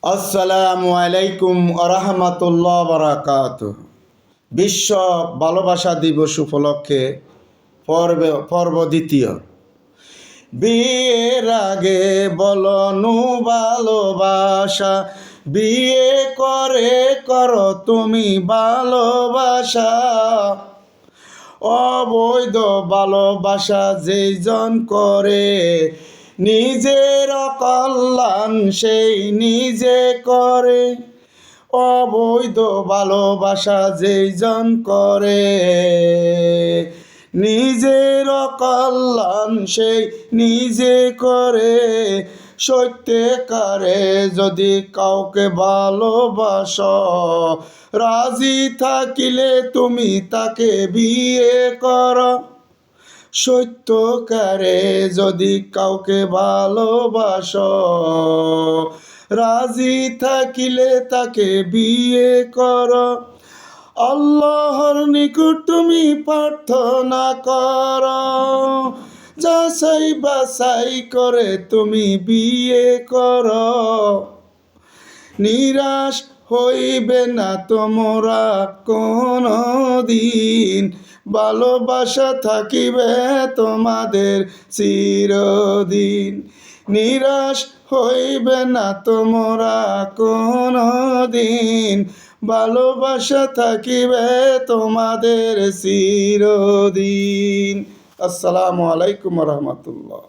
আসসালামু আলাইকুম আরহামাতুল্লাহ বারাকাতুহ। বিশ্ব ভালোবাসা দিবস উপলক্ষে পর্ব দ্বিতীয়। বিয়ের আগে বলো নু ভালোবাসা, বিয়ে করে করো তুমি ভালোবাসা। অবৈধ ভালোবাসা যেইজন করে, নিজের কল্যাণ সেই নিজে করে। অবৈধ ভালোবাসা যেইজন করে, নিজের কল্যাণ সেই নিজে করে। সত্যিকারে যদি কাউকে ভালোবাসো, রাজি থাকিলে তুমি তাকে বিয়ে করো। সত্যকারে যদি কাউকে ভালোবাসো, রাজি থাকিলে তাকে বিয়ে করো। আল্লাহর নিকট তুমি প্রার্থনা করো, যাচাই বাছাই করে তুমি বিয়ে করো। নিরাশ হইবে না তোমরা কোনো দিন, ভালোবাসা থাকিবে তোমাদের চিরদিন। নিরাশ হইবে না তোমরা কোনো দিন, ভালোবাসা থাকিবে তোমাদের চিরদিন। আসসালামু আলাইকুম রহমতুল্লাহ।